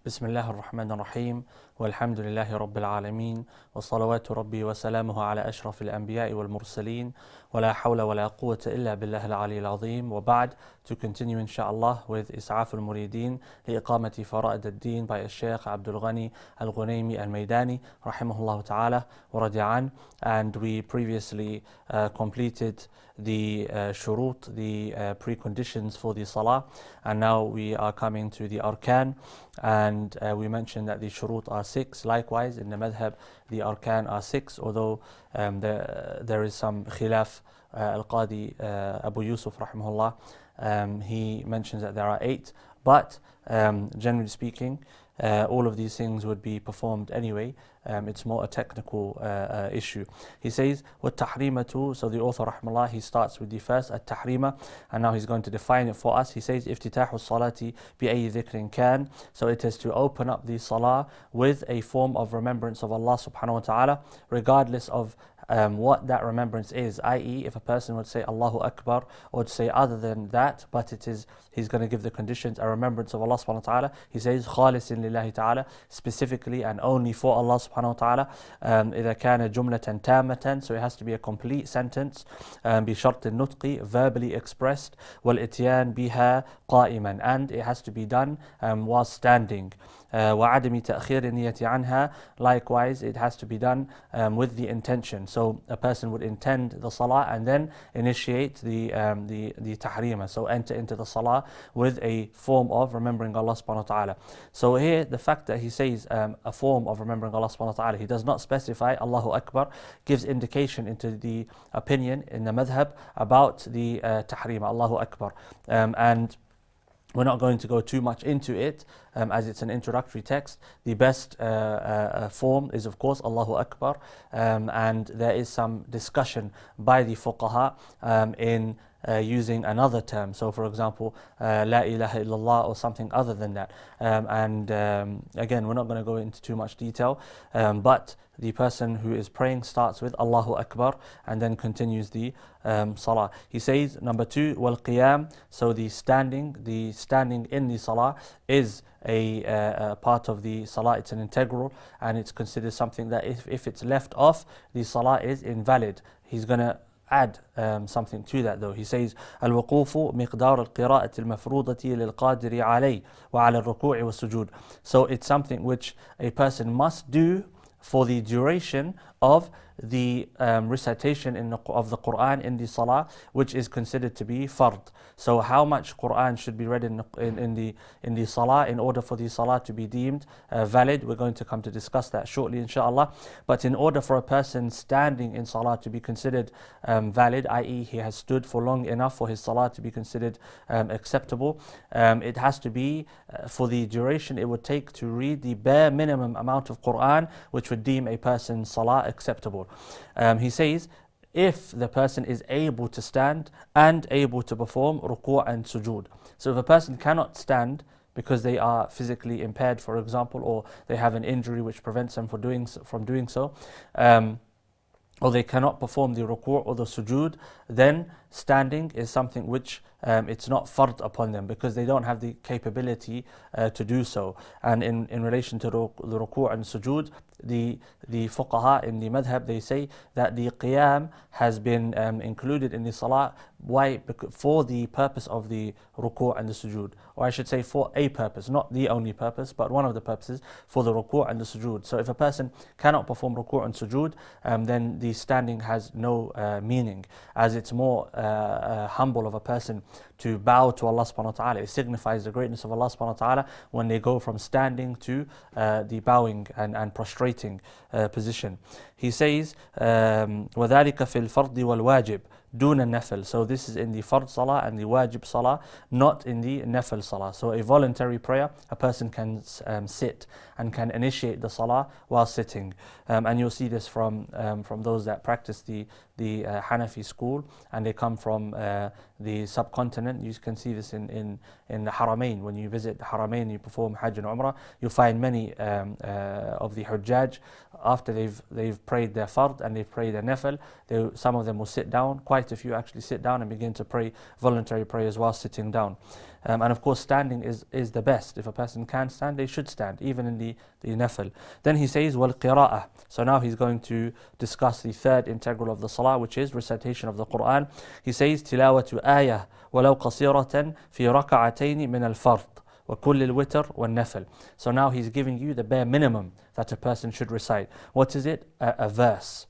بسم الله الرحمن الرحيم والحمد لله رب العالمين وصلوات ربي وسلامه على أشرف الأنبياء والمرسلين ولا حول ولا قوة إلا بالله العلي العظيم وبعد. To continue inshallah with إسعاف المريدين لإقامة فرائض الدين by الشيخ عبد الغني الغنيمي الميداني رحمه الله تعالى ورضي عنه. And we previously completed the shurut, the preconditions for the salah, and now we are coming to the arkan. And we mentioned that the shurut are 6. Likewise, in the madhab, the arkan are 6, although there is some khilaf. Al-Qadi Abu Yusuf rahimahullah, he mentions that there are 8, but generally speaking, all of these things would be performed anyway. It's more a technical issue. He says, وَالتَّحْرِيمَةُ, so the author rahimahullah, he starts with the first, التحريمة, and now he's going to define it for us. He says, افتتاح الصلاة بأي ذكر كان, so it is to open up the salah with a form of remembrance of Allah subhanahu wa ta'ala, regardless of what that remembrance is, i.e. if a person would say Allahu Akbar or to say other than that, but it is, he's going to give the conditions, a remembrance of Allah subhanahu wa ta'ala. He says خالص لله ta'ala, specifically and only for Allah subhanahu wa ta'ala. إذا كان جملة تامة, so it has to be a complete sentence, بشرط النطق, verbally expressed, والإتيان بها قائما, and it has to be done while standing. وعدم تأخير النية عنها, likewise it has to be done with the intention. So a person would intend the salah and then initiate the tahrima, so enter into the salah with a form of remembering Allah subhanahu wa ta'ala. So here the fact that he says a form of remembering Allah subhanahu wa ta'ala, he does not specify Allahu Akbar, gives indication into the opinion in the madhab about the tahrima, Allahu Akbar. And we're not going to go too much into it as it's an introductory text. The best form is of course Allahu Akbar, and there is some discussion by the fuqaha in using another term. So for example, La ilaha illallah or something other than that. Again, we're not going to go into too much detail, but the person who is praying starts with Allahu Akbar and then continues the salah. He says, number 2, wal qiyam, so the standing in the salah is a part of the salah. It's an integral, and it's considered something that if it's left off, the salah is invalid. He's going to add something to that though. He says, الوقوف مقدار القراءة المفروضة للقادر عليه وعلى الركوع والسجود. So it's something which a person must do for the duration of the recitation of the Quran in the salah, which is considered to be fard. So how much Quran should be read in the salah in order for the salah to be deemed valid? We're going to come to discuss that shortly inshallah. But in order for a person standing in salah to be considered valid, i.e. he has stood for long enough for his salah to be considered acceptable, it has to be for the duration it would take to read the bare minimum amount of Quran which would deem a person's salah acceptable. He says, if the person is able to stand and able to perform ruku' and sujood. So if a person cannot stand because they are physically impaired, for example, or they have an injury which prevents them from doing so, or they cannot perform the ruku' or the sujood, then standing is something which it's not fard upon them because they don't have the capability to do so. And in relation to the ruku' and sujood, the fuqaha in the madhab, they say that the qiyam has been included in the salah. Why? For the purpose of the ruku' and the sujood, or I should say for a purpose, not the only purpose, but one of the purposes, for the ruku' and the sujood. So if a person cannot perform ruku' and sujood, then the standing has no meaning, as it's more humble of a person to bow to Allah subhanahu wa ta'ala. It signifies the greatness of Allah subhanahu wa ta'ala when they go from standing to the bowing and prostrating position. He says, وَذَلِكَ فِي الْفَرْضِ وَالْوَاجِبِ دون النفل. So this is in the fard salah and the wajib salah, not in the nafil salah. So a voluntary prayer, a person can sit and can initiate the salah while sitting. And you'll see this from those that practice the Hanafi school, and they come from the subcontinent. You can see this in the Haramain. When you visit the Haramain, you perform Hajj and Umrah, you find many of the Hujjaj, after they've prayed their fard and they've prayed their nafil, some of them will sit down. Quite a few actually sit down and begin to pray voluntary prayers while sitting down. And of course, standing is the best. If a person can stand, they should stand, even in the nafil. Then he says, وَالْقِرَاءَةِ. So now he's going to discuss the third integral of the salah, which is recitation of the Quran. He says, تِلَاوَةُ آيَةٍ وَلَوْ قَصِيرَةً فِي رَكَعَتَيْنِ مِنَ الْفَرْضِ وَكُلِّ الْوِتْرِ وَالنَّفِلِ. So now he's giving you the bare minimum that a person should recite. What is it? A verse.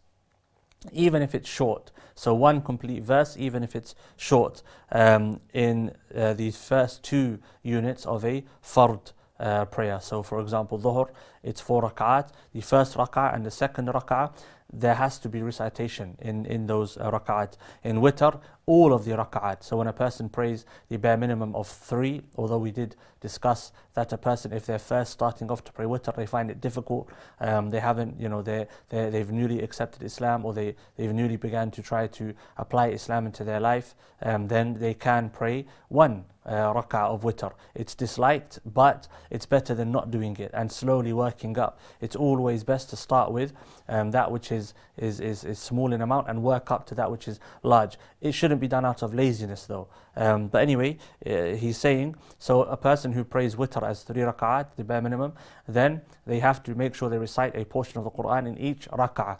Even if it's short. So one complete verse, even if it's short, in these first two units of a fard prayer. So for example, Dhuhr, it's 4 rak'at. The first rak'ah and the second rak'ah, there has to be recitation in those rak'at. In Witter, all of the rak'at. So when a person prays the bare minimum of 3, although we did discuss that a person, if they're first starting off to pray Witter, they find it difficult, they haven't, they've newly accepted Islam, or they've newly began to try to apply Islam into their life, then they can pray 1 rak'ah of Witter. It's disliked, but it's better than not doing it and slowly working up. It's always best to start with that which is small in amount and work up to that which is large. It shouldn't be done out of laziness though. But anyway, he's saying, so a person who prays Witter as 3 rak'at, the bare minimum, then they have to make sure they recite a portion of the Quran in each rak'ah,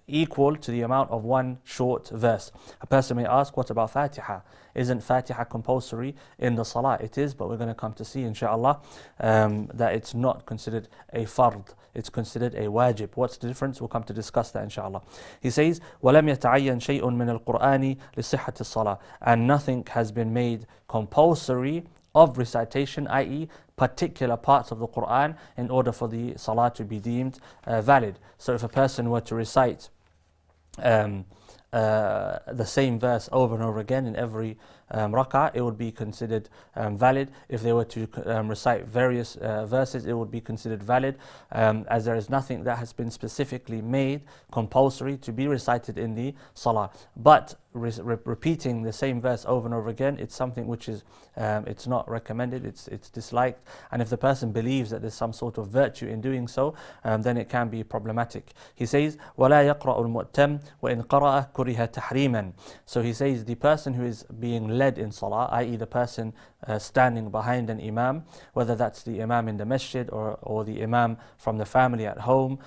equal to the amount of 1 short verse. A person may ask, what about Fatiha? Isn't Fatiha compulsory in the Salah? It is, but we're going to come to see, inshallah, that it's not considered a fard. It's considered a wajib. What's the difference? We'll come to discuss that, inshallah. He says, وَلَمْ يَتَعَيَّنْ شَيْءٌ مِنَ الْقُرْآنِ لِصِحَّةِ الصَّلَاةِ. And nothing has been made compulsory of recitation, i.e. particular parts of the Quran, in order for the Salah to be deemed valid. So if a person were to recite the same verse over and over again in every rak'ah, it would be considered valid. If they were to recite various verses, it would be considered valid, as there is nothing that has been specifically made compulsory to be recited in the Salah. But repeating the same verse over and over again, it's something which is it's not recommended, it's disliked, and if the person believes that there's some sort of virtue in doing so, then it can be problematic. He says, وَلَا يَقْرَأُ الْمُؤْتَمْ وَإِنْ قَرَأَ كُرِهَ تَحْرِيمًا. So he says the person who is being led in Salah, i.e. the person standing behind an imam, whether that's the imam in the masjid or the imam from the family at home,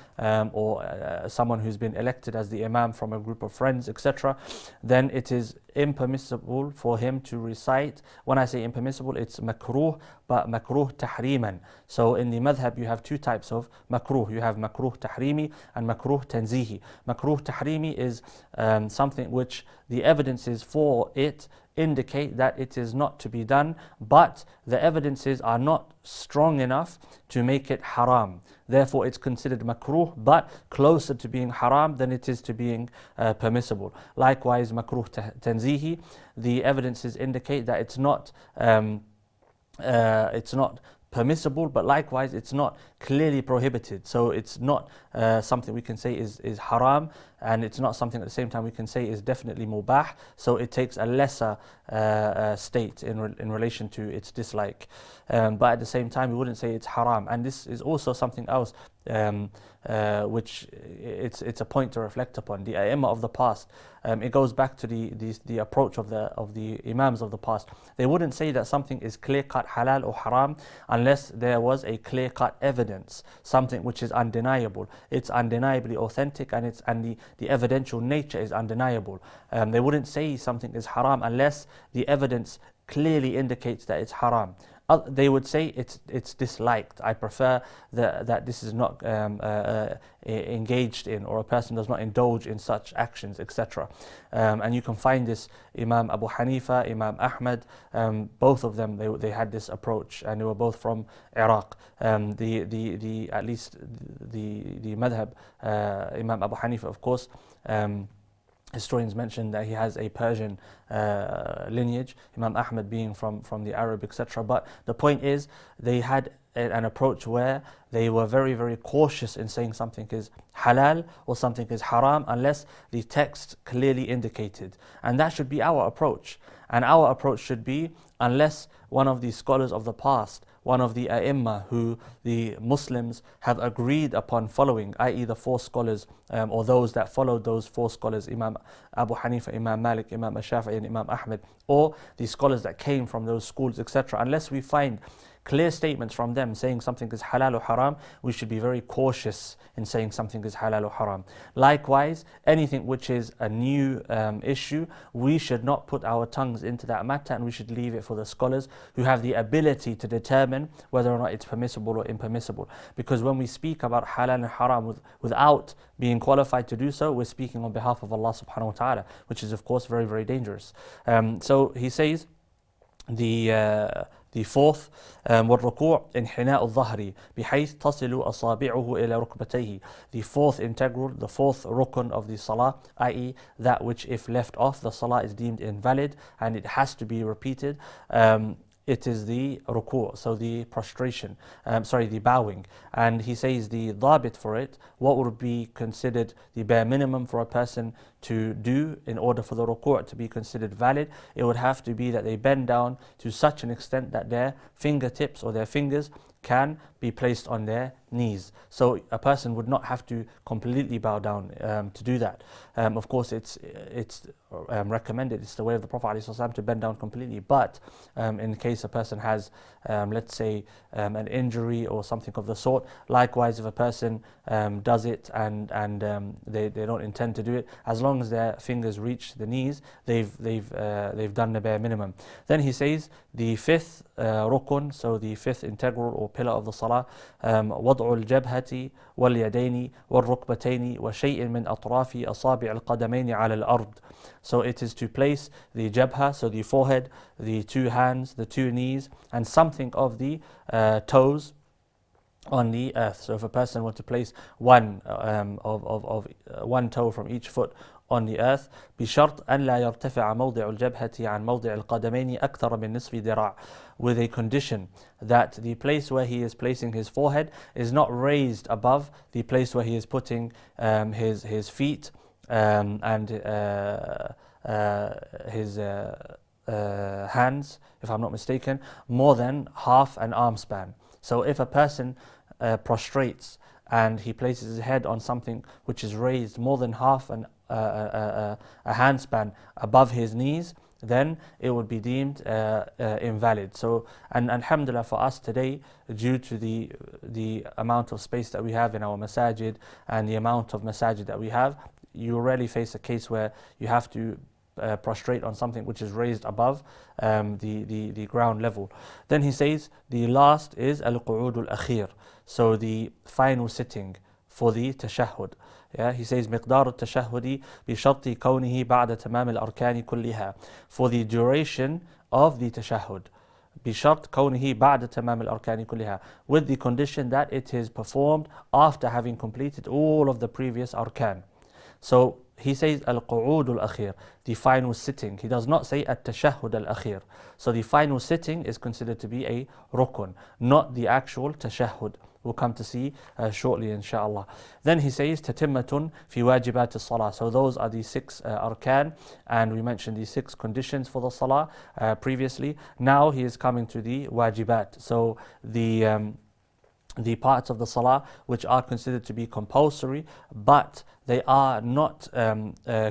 or someone who's been elected as the imam from a group of friends, etc., then it is impermissible for him to recite. When I say impermissible, it's makruh, but makruh tahriman. So in the madhab you have 2 types of makruh. You have makruh tahrimi and makruh tanzihi. Makruh tahrimi is something which the evidences for it indicate that it is not to be done, but the evidences are not strong enough to make it haram. Therefore it's considered makruh, but closer to being haram than it is to being permissible. Likewise, makruh tanzihi, the evidences indicate that it's not permissible, but likewise it's not clearly prohibited. So it's not something we can say is haram, and it's not something at the same time we can say is definitely mubah. So it takes a lesser state in relation to its dislike, but at the same time we wouldn't say it's haram. And this is also something else which it's a point to reflect upon. The A'imma of the past, it goes back to the approach of the Imams of the past. They wouldn't say that something is clear-cut halal or haram unless there was a clear-cut evidence, something which is undeniable. It's undeniably authentic, and the evidential nature is undeniable. They wouldn't say something is haram unless the evidence clearly indicates that it's haram. They would say it's disliked. I prefer that this is not engaged in, or a person does not indulge in such actions, etc. And you can find this Imam Abu Hanifa, Imam Ahmad, both of them, they had this approach, and they were both from Iraq. At least the madhab, Imam Abu Hanifa, of course, historians mention that he has a Persian lineage, Imam Ahmad being from the Arab, etc. But the point is, they had an approach where they were very, very cautious in saying something is halal or something is haram unless the text clearly indicated. And that should be our approach. And our approach should be, unless one of the scholars of the past, one of the ai who the Muslims have agreed upon following, i.e. the four scholars or those that followed those four scholars, Imam Abu Hanifa, Imam Malik, Imam Shafi'i and Imam Ahmed, or the scholars that came from those schools, etc. Unless we find clear statements from them saying something is halal or haram, we should be very cautious in saying something is halal or haram. Likewise, anything which is a new issue, we should not put our tongues into that matter, and we should leave it for the scholars who have the ability to determine whether or not it's permissible or impermissible. Because when we speak about halal and haram without being qualified to do so, we're speaking on behalf of Allah subhanahu wa ta'ala, which is of course very, very dangerous. So he says, the fourth, والركوع انحناء الظهر بحيث تصل أصابعه إلى ركبتيه. The fourth integral, the fourth rukun of the salah, i.e. that which if left off, the salah is deemed invalid and it has to be repeated. It is the ruku', so the prostration, the bowing. And he says the dhabit for it, what would be considered the bare minimum for a person to do in order for the ruku' to be considered valid, it would have to be that they bend down to such an extent that their fingertips or their fingers can be placed on their knees. So a person would not have to completely bow down to do that. Of course, it's recommended, it's the way of the Prophet ﷺ to bend down completely. But in case a person has, let's say, an injury or something of the sort, likewise, if a person does it and they don't intend to do it, as long as their fingers reach the knees, they've done the bare minimum. Then he says the fifth rukun, so the fifth integral or pillar of the salah, وضع الجبهة واليدين والركبتين وشيء من أطراف أصابع القدمين على الأرض. So it is to place the jabha, so the forehead, the two hands, the two knees, and something of the toes on the earth. So if a person were to place one one toe from each foot on the earth, بشرط أن لا يرتفع موضع الجبهة عن موضع القدمين أكثر من نصف ذراع, with a condition that the place where he is placing his forehead is not raised above the place where he is putting his feet and his hands, if I'm not mistaken, more than half an arm span. So if a person prostrates and he places his head on something which is raised more than half a handspan above his knees, then it would be deemed invalid. So, and alhamdulillah for us today, due to the amount of space that we have in our masajid and the amount of masajid that we have, you rarely face a case where you have to prostrate on something which is raised above the ground level. Then he says the last is al-qu'ud al-akhir, so the final sitting for the tashahhud. Yeah, he says مقدار التشهد بشرط كونه بعد تمام الأركان كلها, for the duration of the tashahhud, بشرط كونه بعد تمام الأركان كلها, with the condition that it is performed after having completed all of the previous arkan. So he says al-qu'ud al-akhir, the final sitting. He does not say at-tashahhud al-akhir. So the final sitting is considered to be a rukun, not the actual tashahhud. We'll come to see shortly, inshallah. Then he says tatimmatun fi wajibat as-salah. So those are the 6 arkan, and we mentioned the 6 conditions for the salah previously. Now he is coming to the wajibat. So the parts of the salah which are considered to be compulsory, but they are not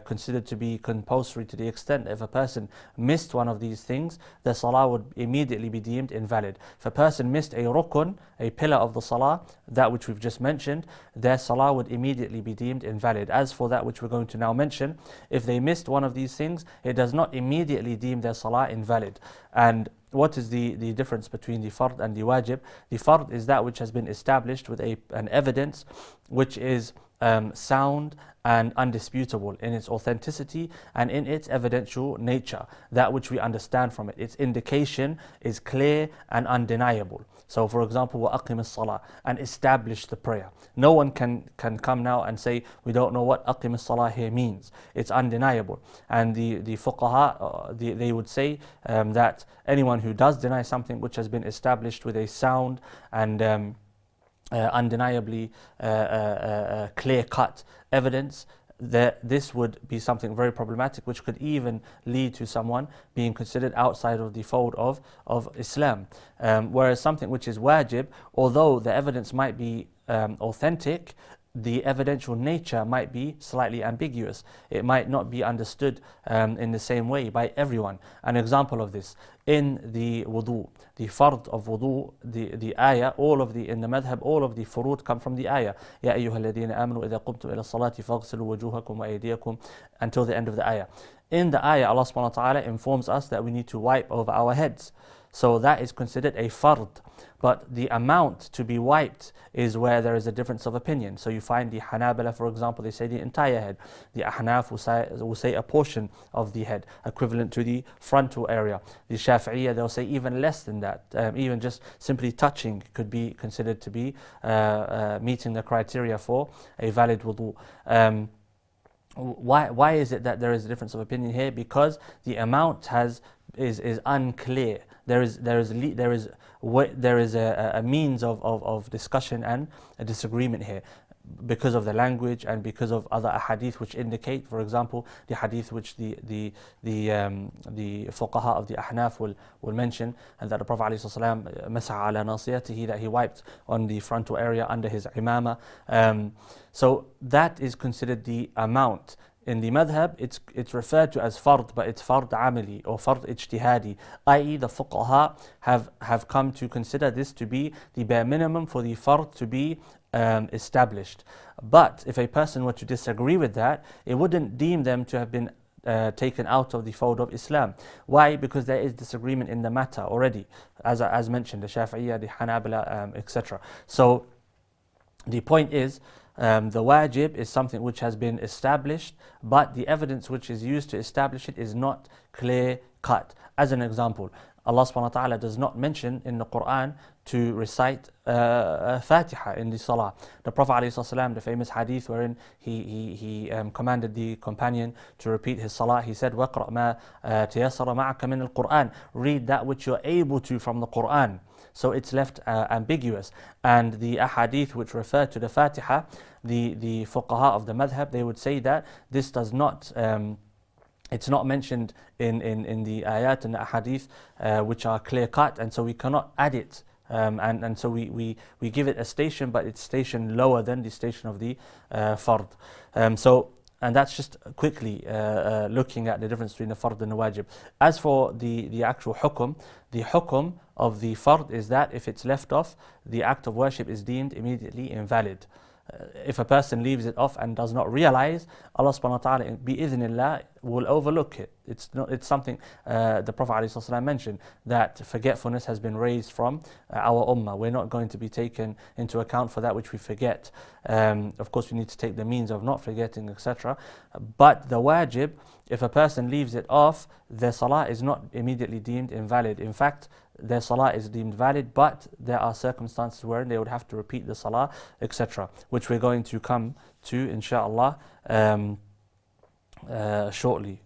considered to be compulsory to the extent that if a person missed one of these things, the salah would immediately be deemed invalid. If a person missed a rukun, a pillar of the salah, that which we've just mentioned, their salah would immediately be deemed invalid. As for that which we're going to now mention, if they missed one of these things, it does not immediately deem their salah invalid. And what is the difference between the fard and the wajib? The fard is that which has been established with an evidence which is sound and undisputable in its authenticity and in its evidential nature, that which we understand from it. Its indication is clear and undeniable. So for example, وَأَقِمِ الصَّلَاةِ, and establish the prayer. No one can come now and say, we don't know what أَقِمِ الصَّلَاةِ here means. It's undeniable. And the fuqaha, they would say that anyone who does deny something which has been established with a sound and undeniably clear-cut evidence, that this would be something very problematic, which could even lead to someone being considered outside of the fold of Islam. Whereas something which is wajib, although the evidence might be authentic, the evidential nature might be slightly ambiguous. It might not be understood in the same way by everyone. An example of this, in the wudu, the fard of wudu, the ayah, in the madhab, all of the furud come from the ayah. يَا أَيُّهَا الَّذِينَ آمَنُوا إِذَا قُمْتُمْ إِلَى الصَّلَاةِ فَاغْسِلُوا وُجُوهَكُمْ وَأَيْدِيَكُمْ until the end of the ayah. In the ayah, Allah subhanahu wa ta'ala informs us that we need to wipe over our heads. So that is considered a fard. But the amount to be wiped is where there is a difference of opinion. So you find the Hanabala, for example, they say the entire head. The Ahnaf will say a portion of the head, equivalent to the frontal area. The Shafi'iyya, they'll say even less than that. Even just simply touching could be considered to be meeting the criteria for a valid wudu. Why is it that there is a difference of opinion here? Because the amount is unclear. There is a means of discussion and a disagreement here, because of the language and because of other ahadith which indicate, for example, the hadith which the fuqaha of the Ahnaf will mention, and that the Prophet ﷺ masaha ala nasiyatihi, that he wiped on the frontal area under his imama. So that is considered the amount. In the madhab, it's referred to as fard, but it's fard amali or fard ijtihadi, i.e. the fuqaha have come to consider this to be the bare minimum for the fard to be established. But if a person were to disagree with that, it wouldn't deem them to have been taken out of the fold of Islam. Why? Because there is disagreement in the matter already, as mentioned, the Shafi'iyya, the Hanabila, etc. So the point is, the wajib is something which has been established, but the evidence which is used to establish it is not clear cut. As an example, Allah subhanahu wa ta'ala does not mention in the Quran to recite Fatiha in the Salah. The Prophet ﷺ, the famous hadith wherein he commanded the companion to repeat his Salah, he said, وَقْرَأْ مَا تَيَسَّرَ مَعَكَ مِنَ الْقُرْآنِ, read that which you're able to from the Quran. So it's left ambiguous. And the ahadith which refer to the Fatiha, the fuqaha of the madhab, they would say that this does not, it's not mentioned in the ayat and the ahadith which are clear cut, and so we cannot add it. And so we give it a station, but it's stationed lower than the station of the fard. And that's just quickly looking at the difference between the fard and the wajib. As for the actual the hukum of the fard is that if it's left off, the act of worship is deemed immediately invalid. If a person leaves it off and does not realize, Allah subhanahu wa ta'ala bi-idhnillah will overlook it. It's something the Prophet ﷺ mentioned, that forgetfulness has been raised from our ummah. We're not going to be taken into account for that which we forget. Of course, we need to take the means of not forgetting, etc. But the wajib, if a person leaves it off, their salah is not immediately deemed invalid. In fact, their salah is deemed valid, but there are circumstances where they would have to repeat the salah, etc., which we're going to come to, inshallah, shortly.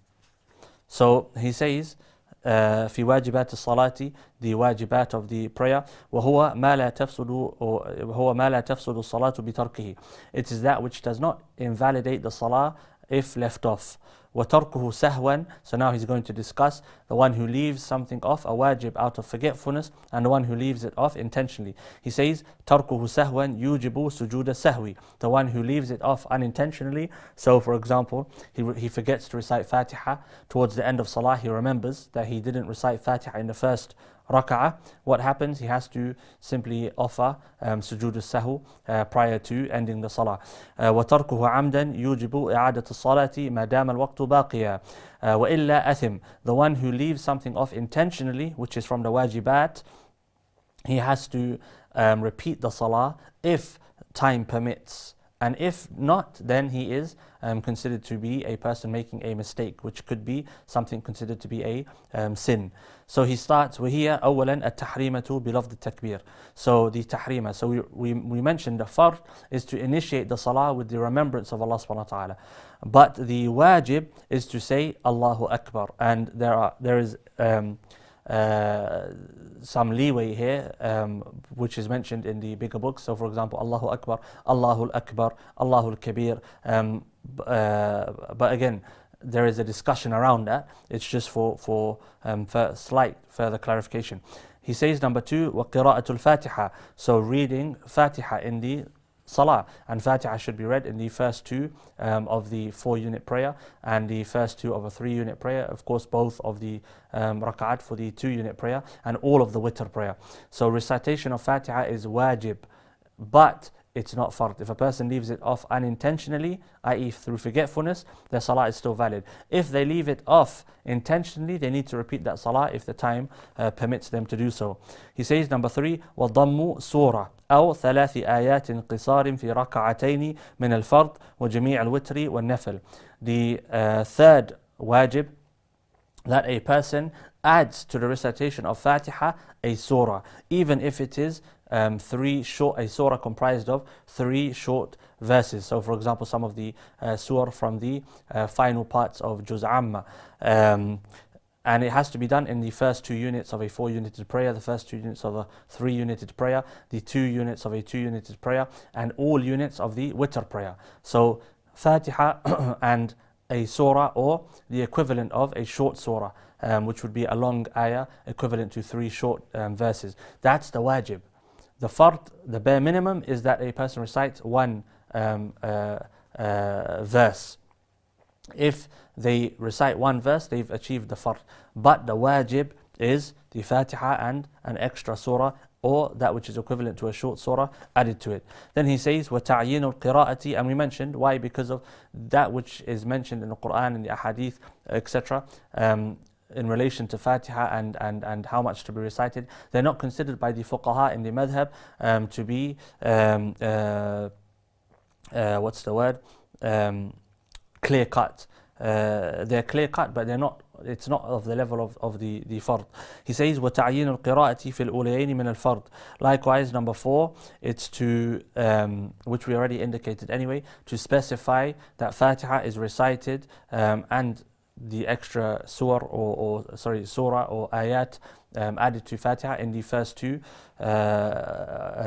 So he says, في واجبات الصلاة, the wajibat of the prayer, وهو ما لا تفسد الصلاة بتركه. It is that which does not invalidate the salah if left off. وَتَرْكُهُ سَهْوًا. So now he's going to discuss the one who leaves something off, a wajib, out of forgetfulness, and the one who leaves it off intentionally. He says, تَرْكُهُ سَهْوًا يُوجِبُ سُجُودَ السَّهْوِ. The one who leaves it off unintentionally. So for example, he forgets to recite Fatiha. Towards the end of Salah, he remembers that he didn't recite Fatiha in the first rak'ah. What happens? He has to simply offer sujood al-sahu prior to ending the salah. وَتَرْكُهُ عَمْدًا يُوجِبُ إِعَادَةَ الصَّلَاةِ مَا دَامَ الْوَقْتُ بَاقِيًا وَإِلَّا أَثِمْ. The one who leaves something off intentionally, which is from the wajibat, he has to repeat the salah if time permits. And if not, then he is considered to be a person making a mistake, which could be something considered to be a sin. So he starts, وَهِيَ أَوَّلًا التَّحْرِيمَةُ بِلَفْظِ التَّكْبِير. So the tahrima, so we mentioned the fard is to initiate the salah with the remembrance of Allah subhanahu wa ta'ala. But the wajib is to say Allahu Akbar. And there is some leeway here, which is mentioned in the bigger books. So for example, Allahu Akbar, Allahul Akbar, Allahul Kabir. But again, there is a discussion around that. It's just for slight further clarification. He says number 2, وَقِرَاءَةُ الْفَاتِحَةِ. So reading Fatiha in the Salah, and Fatiha should be read in the first 2 of the 4-unit prayer and the first 2 of a 3-unit prayer, of course both of the rak'at for the 2-unit prayer and all of the Witter prayer. So recitation of Fatiha is wajib, but it's not fard. If a person leaves it off unintentionally, i.e. through forgetfulness, their salah is still valid. If they leave it off intentionally, they need to repeat that salah if the time permits them to do so. He says number 3, وَضَمُّ سُورَةٍ أو 3 آيات قصار في ركعتين من الفرض وجميع الوتر والنفل. The third wajib, that a person adds to the recitation of Fatiha a surah, even if it is a surah comprised of 3 short verses. So for example, some of the surah from the final parts of Juz Amma. And it has to be done in the first 2 units of a 4-united prayer, the first 2 units of a 3-united prayer, the 2 units of a 2-united prayer, and all units of the Witter prayer. So Fatiha and a surah, or the equivalent of a short surah, which would be a long ayah equivalent to 3 short verses. That's the wajib. The fard, the bare minimum, is that a person recites 1 verse. If they recite 1 verse, they've achieved the fard. But the wajib is the Fatiha and an extra surah, or that which is equivalent to a short surah added to it. Then he says, وَتَعْيِينُ الْقِرَاءَةِ. And we mentioned why, because of that which is mentioned in the Quran and the Ahadith, etc., in relation to Fatiha and how much to be recited. They're not considered by the fuqaha in the madhab to be, clear cut. They're clear cut, but it's not of the level of the fard. He says, وَتَعْيِينُ الْقِرَاءَةِ فِي الْأُولَيَيْنِ مِنَ الْفَرْضِ. Likewise, number 4, it's to, which we already indicated anyway, to specify that Fatiha is recited and the extra surah or ayat added to Fatiha in the first 2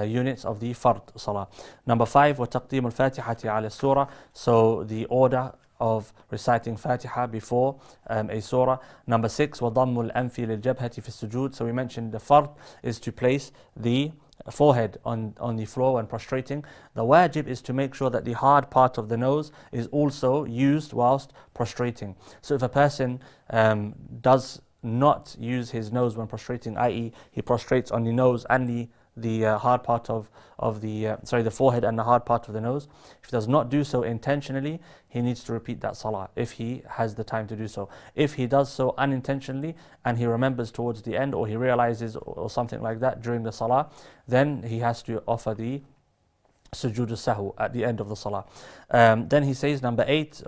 units of the fard salah. Number 5, وَتَقْدِيمُ الْفَاتِحَةِ عَلَى السُّورَةِ. So the order of reciting Fatiha before a surah. Number 6, وَضَمُّ الْأَنْفِ لِلْجَبْهَةِ فِي السُّجُودِ. So we mentioned the fard is to place the forehead on the floor when prostrating. The wajib is to make sure that the hard part of the nose is also used whilst prostrating. So if a person does not use his nose when prostrating, i.e. he prostrates on the nose and the hard part of the forehead and the hard part of the nose, if he does not do so intentionally, he needs to repeat that salah if he has the time to do so. If he does so unintentionally and he remembers towards the end, or he realizes or something like that during the salah, then he has to offer the sujood al-sahw at the end of the salah. Then he says number 7,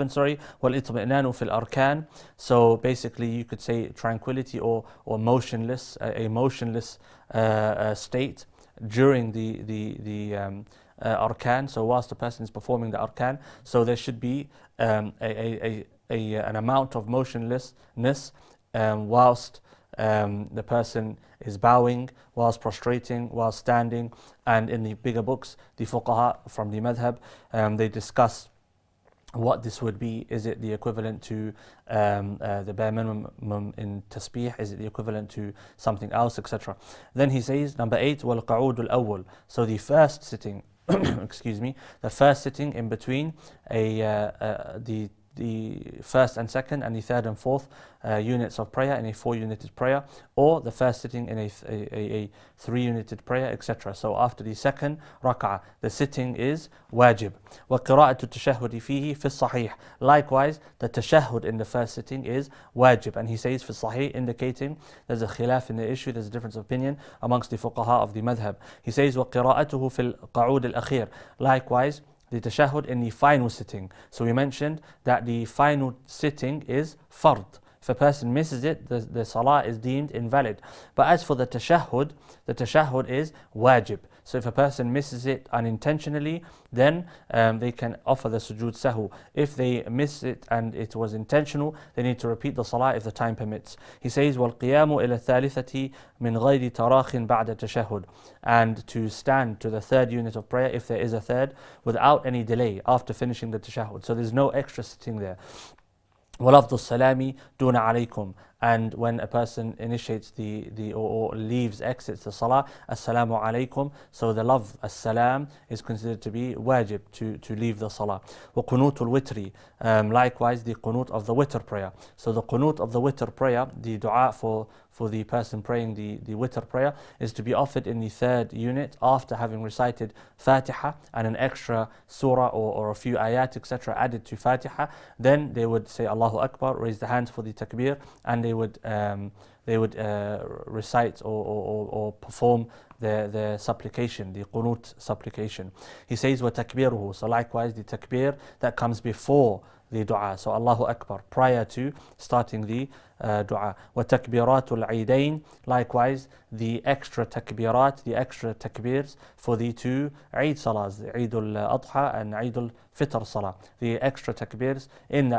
sorry, وَالْإِطْمِئْنَانُ فِي الْأَرْكَانِ. So basically you could say tranquility or motionless, a motionless state during the arkan. So whilst the person is performing the arkan, so there should be an amount of motionlessness whilst the person is bowing, whilst prostrating, whilst standing. And in the bigger books, the fuqaha from the madhab, they discuss what this would be. Is it the equivalent to the bare minimum in tasbih? Is it the equivalent to something else, etc.? Then he says, number 8, وَالْقَعُودُ الْأَوَّلِ. So the first sitting, the first sitting in between the the first and second and the third and fourth units of prayer in a 4-united prayer, or the first sitting in a 3-united prayer, etc. So after the second rak'ah, the sitting is wajib. وَقِرَاءَةُ التَّشَهُّدِ فِيهِ فِي الصَّحِيحِ. Likewise, the tashahhud in the first sitting is wajib. And he says في الصحيح, indicating there's a khilaf in the issue, there's a difference of opinion amongst the fuqaha of the madhab. He says وَقِرَاءَتُهُ فِي الْقَعُودِ الْأَخِيرِ. Likewise, the tashahhud in the final sitting. So we mentioned that the final sitting is fard. If a person misses it, the salah is deemed invalid. But as for the tashahhud is wajib. So if a person misses it unintentionally, then they can offer the sujood sahu. If they miss it and it was intentional, they need to repeat the salah if the time permits. He says, وَالْقِيَامُ إِلَى الثَّالِثَةِ مِنْ غَيْرِ تَرَاخٍ بَعْدَ تَشَهُّدٍ. And to stand to the third unit of prayer, if there is a third, without any delay after finishing the tashahhud. So there's no extra sitting there. وَلَفْظُ السَّلَامِ دُونَ عَلَيْكُمْ. And when a person initiates or leaves, exits the salah, assalamu alaykum. So the love, as-salam, is considered to be wajib to leave the salah. وَقُنُوتُ الْوِتْرِ. Likewise, the qunut of the witter prayer. So the qunut of the witter prayer, the dua for the person praying the witter prayer, is to be offered in the third unit after having recited Fatiha and an extra surah or a few ayat, etc. added to Fatiha. Then they would say Allahu Akbar, raise the hands for the takbir, and they would recite or perform the supplication, the qunut supplication. He says وَتَكْبِيرُهُ. So likewise the takbir that comes before the dua. So Allahu Akbar, prior to starting the dua. وَتَكْبِيرَاتُ الْعِيدَيْنِ. Likewise the extra takbirat, the extra takbirs for the two Eid salahs, the Eid al-Adha and Eid al-Fitr salah. The extra takbirs in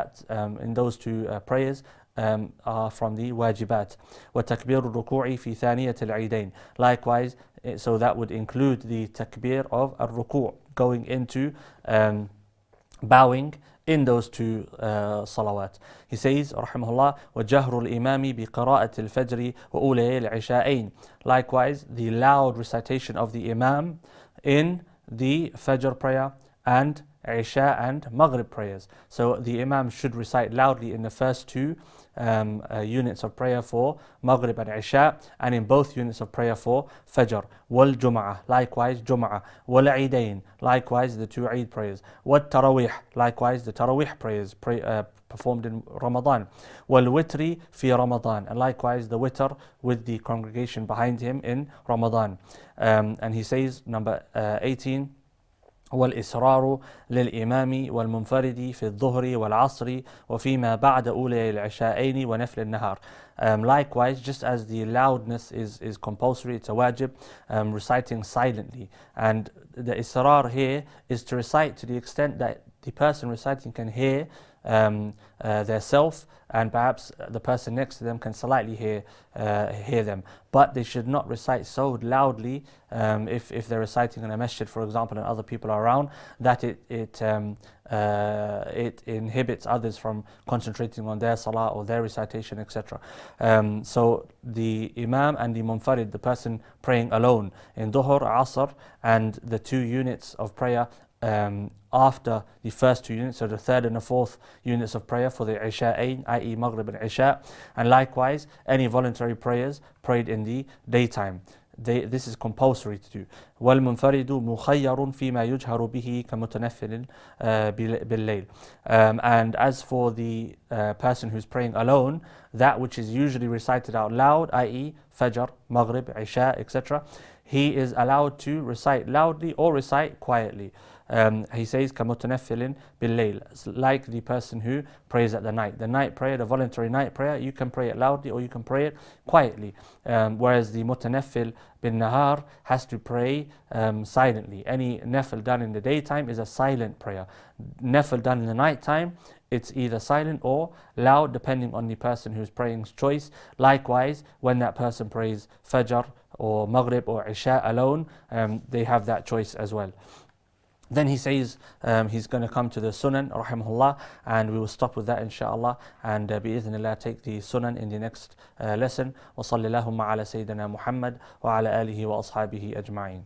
those two prayers are from the wajibat. وَتَكْبِيرُ الرُّكُوعِ فِي ثَانِيَةِ الْعِيدَيْنِ. Likewise, so that would include the takbir of al-ruku', going into bowing in those two salawat. He says, rahimahullah, وَجَهْرُ الْإِمَامِ بِقِرَاءَةِ الْفَجْرِ وَأُولَيِ الْعِشَاءَيْنِ. Likewise, the loud recitation of the imam in the Fajr prayer and Isha and Maghrib prayers. So the imam should recite loudly in the first two units of prayer for Maghrib and Isha, and in both units of prayer for Fajr. Wal Jum'ah, likewise Jum'ah. Wal Eidain, likewise the two Eid prayers. Wat Tarawih, likewise the Tarawih prayers performed in Ramadan. Wal Witri fi Ramadan, and likewise the Witter with the congregation behind him in Ramadan. And he says, number 18, والإصرار للإمام والمنفرد في الظهر والعصر وفيما بعد أولي العشاءين ونفل النهار. Likewise, just as the loudness is compulsory, it's a wajib, reciting silently. And the israr here is to recite to the extent that the person reciting can hear their self, and perhaps the person next to them can slightly hear them. But they should not recite so loudly if they're reciting in a masjid, for example, and other people are around, that it inhibits others from concentrating on their salah or their recitation, etc. So the imam and the munfarid, the person praying alone in Dhuhr, Asr, and the two units of prayer after the first two units, so the third and the fourth units of prayer for the Isha'ain, i.e. Maghrib and Isha, and likewise any voluntary prayers prayed in the daytime. This is compulsory to do. وَالْمُنْفَرِدُ مُخَيَّرٌ فِيمَا يُجْهَرُ بِهِ كَمُتَنَفِّلٍ بِاللَّيْلِ. And as for the person who's praying alone, that which is usually recited out loud, i.e. Fajr, Maghrib, Isha, etc., he is allowed to recite loudly or recite quietly. He says كَمُتَنَفِّلٍ بِاللَّيْلِ, like the person who prays at the night. The night prayer, the voluntary night prayer, you can pray it loudly or you can pray it quietly. Whereas the mutanaffil bin nahar has to pray silently. Any nafil done in the daytime is a silent prayer. Nafil done in the night time, it's either silent or loud, depending on the person who's praying's choice. Likewise, when that person prays Fajr or Maghrib or Isha alone, they have that choice as well. Then he says he's going to come to the Sunan, rahimahullah, and we will stop with that inshaAllah, and bi'idhnillah take the Sunan in the next lesson. Wa sallallahu ala Sayyidina Muhammad wa ala alihi wa ashabihi ajma'in.